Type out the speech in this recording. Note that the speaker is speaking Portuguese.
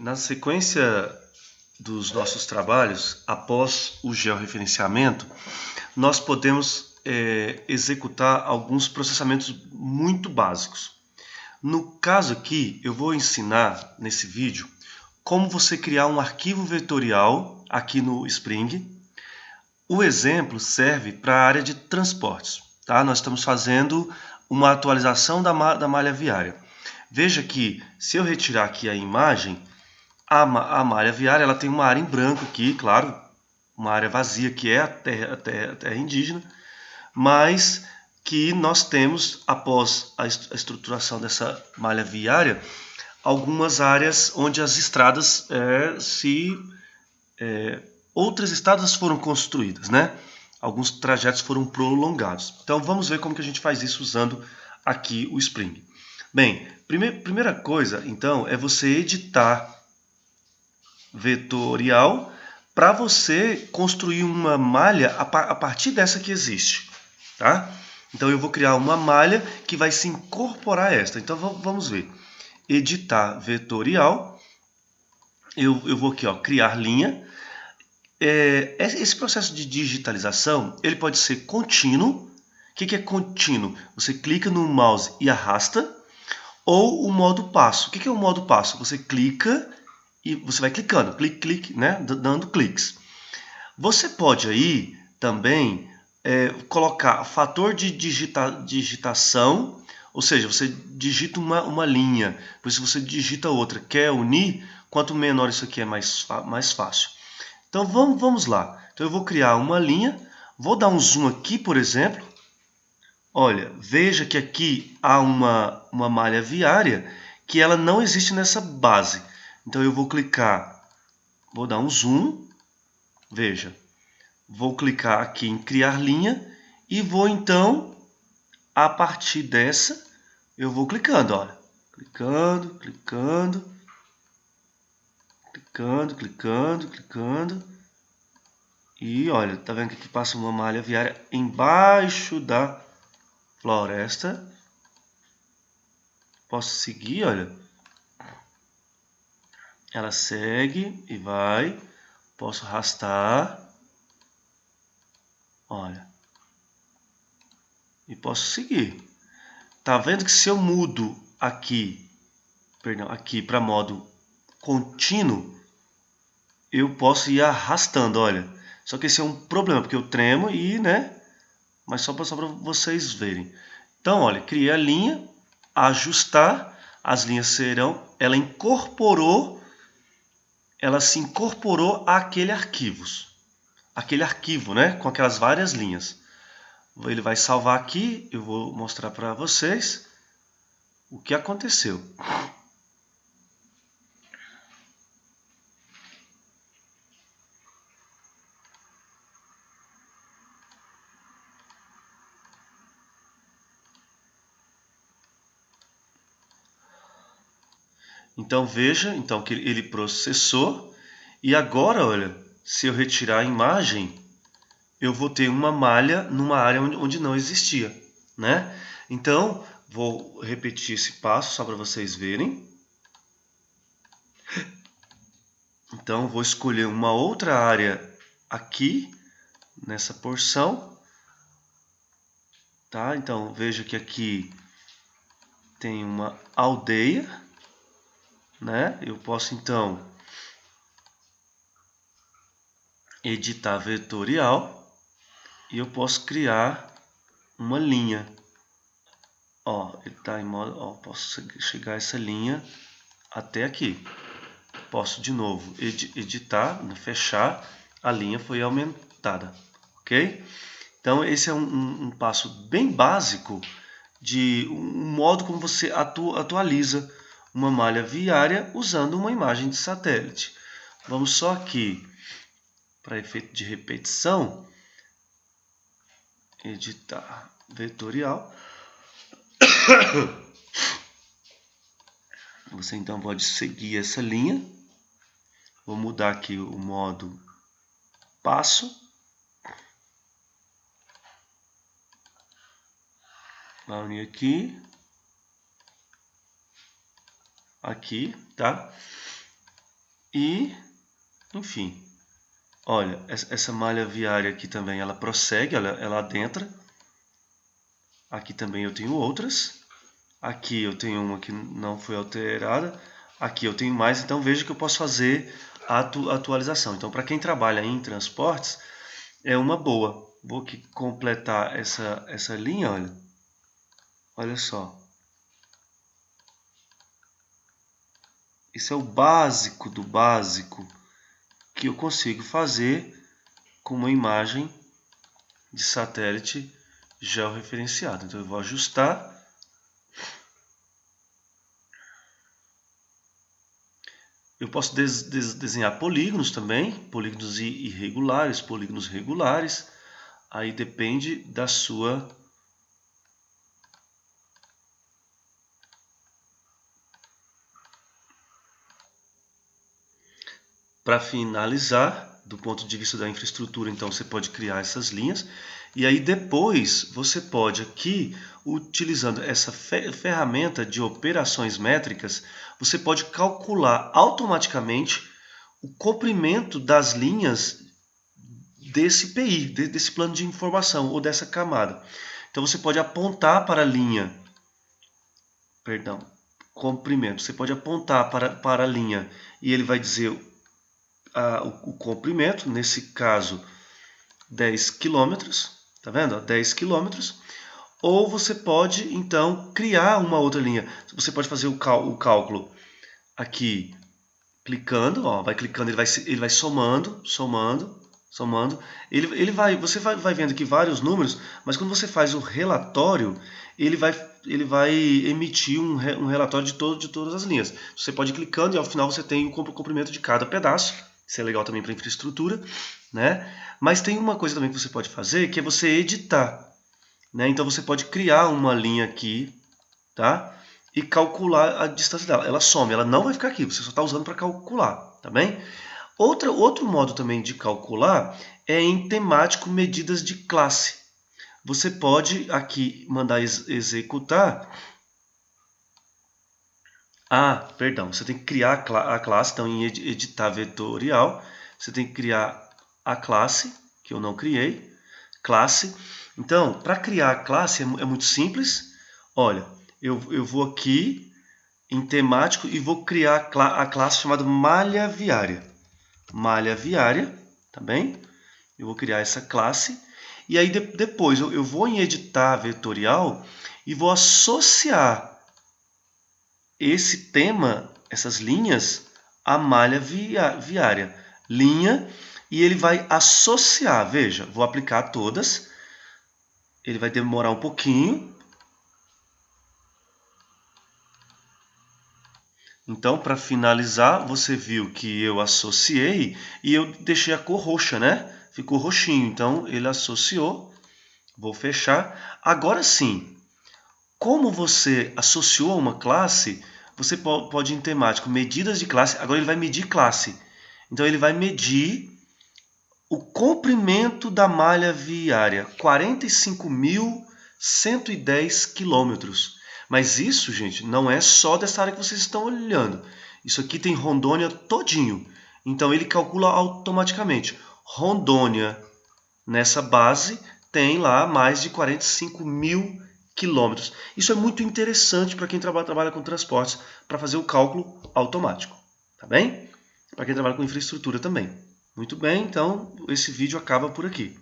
Na sequência dos nossos trabalhos, após o georreferenciamento, nós podemos executar alguns processamentos muito básicos. No caso aqui, eu vou ensinar nesse vídeo como você criar um arquivo vetorial aqui no Spring. O exemplo serve para a área de transportes. Tá? Nós estamos fazendo uma atualização da malha viária. Veja que se eu retirar aqui a imagem, a malha viária ela tem uma área em branco aqui, claro, uma área vazia que é a terra indígena, mas que nós temos, após a estruturação dessa malha viária, algumas áreas onde as estradas outras estradas foram construídas, né? Alguns trajetos foram prolongados. Então vamos ver como que a gente faz isso usando aqui o Spring. Bem, primeira coisa, então, é você editar vetorial para você construir uma malha a partir dessa que existe, tá? Então eu vou criar uma malha que vai se incorporar a esta. Então vamos ver. Editar vetorial. Eu vou aqui, ó, criar linha. Esse processo de digitalização ele pode ser contínuo. O que é contínuo? Você clica no mouse e arrasta. Ou o modo passo. O que é o modo passo? Você clica e você vai clicando, clique, né? Dando cliques. Você pode aí também colocar fator de digitação, ou seja, você digita uma linha, depois se você digita outra, quer unir, quanto menor isso aqui é mais fácil. Então vamos lá. Então eu vou criar uma linha, vou dar um zoom aqui, por exemplo. Olha, veja que aqui há uma malha viária que ela não existe nessa base. Então eu vou clicar, vou dar um zoom, veja, vou clicar aqui em criar linha e vou então, a partir dessa, eu vou clicando, olha, clicando, e olha, tá vendo que aqui passa uma malha viária embaixo da floresta. Posso seguir, olha. Ela segue e vai. Posso arrastar. Olha. E posso seguir. Tá vendo que se eu mudo aqui, aqui para modo contínuo, eu posso ir arrastando, olha. Só que esse é um problema, porque eu tremo e, né? Mas só para vocês verem. Então, olha, criei a linha, ajustar, as linhas serão, ela se incorporou àquele arquivo, né, com aquelas várias linhas. Ele vai salvar aqui, eu vou mostrar para vocês o que aconteceu. Então veja, então que ele processou e agora, olha, se eu retirar a imagem, eu vou ter uma malha numa área onde não existia, né? Então vou repetir esse passo só para vocês verem. Então vou escolher uma outra área aqui nessa porção, tá? Então veja que aqui tem uma aldeia, né? Eu posso então editar vetorial e eu posso criar uma linha. Ó, ele está em modo, ó, posso chegar essa linha até aqui. Posso de novo editar, fechar, a linha foi aumentada, ok? Então esse é um passo bem básico de um modo como você atualiza uma malha viária usando uma imagem de satélite. Vamos só aqui, para efeito de repetição, editar vetorial. Você então pode seguir essa linha. Vou mudar aqui o modo passo. Vai unir aqui. Aqui, tá? E, enfim, olha, essa malha viária aqui também, ela prossegue, ela adentra. Aqui também eu tenho outras. Aqui eu tenho uma que não foi alterada. Aqui eu tenho mais, então veja que eu posso fazer a atualização. Então, para quem trabalha em transportes, é uma boa. Vou aqui completar essa linha, olha só. Isso é o básico do básico que eu consigo fazer com uma imagem de satélite georreferenciado. Então eu vou ajustar. Eu posso desenhar polígonos também, polígonos irregulares, polígonos regulares. Aí depende da sua Para finalizar, do ponto de vista da infraestrutura, então você pode criar essas linhas. E aí depois você pode aqui, utilizando essa ferramenta de operações métricas, você pode calcular automaticamente o comprimento das linhas desse PI, desse plano de informação ou dessa camada. Então você pode apontar para a linha, comprimento, você pode apontar para a linha e ele vai dizer o comprimento, nesse caso 10 km, tá vendo? 10 km. Ou você pode então criar uma outra linha. Você pode fazer o cálculo aqui clicando, vai clicando, ele vai somando. Você vai vendo aqui vários números, mas quando você faz o relatório, ele vai emitir um relatório de todas as linhas. Você pode ir clicando e ao final você tem o comprimento de cada pedaço. Isso é legal também para infraestrutura, né? Mas tem uma coisa também que você pode fazer, que é você editar, né? Então você pode criar uma linha aqui, tá? E calcular a distância dela. Ela some, ela não vai ficar aqui, você só está usando para calcular, tá bem? Outro modo também de calcular é em temático medidas de classe. Você pode aqui mandar executar. Você tem que criar a classe, então em editar vetorial, você tem que criar a classe, que eu não criei, classe. Então, para criar a classe é muito simples. Olha, eu vou aqui em temático e vou criar a classe chamada malha viária. Malha viária, tá bem? Eu vou criar essa classe. E aí depois eu vou em editar vetorial e vou associar esse tema, essas linhas, à malha viária. Linha, e ele vai associar. Veja, vou aplicar todas. Ele vai demorar um pouquinho. Então, para finalizar, você viu que eu associei e eu deixei a cor roxa, né? Ficou roxinho, então ele associou. Vou fechar. Agora sim, como você associou a uma classe, você pode em temático medidas de classe. Agora ele vai medir classe. Então ele vai medir o comprimento da malha viária, 45.110 quilômetros. Mas isso, gente, não é só dessa área que vocês estão olhando. Isso aqui tem Rondônia todinho. Então ele calcula automaticamente. Rondônia, nessa base, tem lá mais de 45.000 quilômetros. Isso é muito interessante para quem trabalha com transportes, para fazer o cálculo automático. Tá bem? Para quem trabalha com infraestrutura também. Muito bem, então esse vídeo acaba por aqui.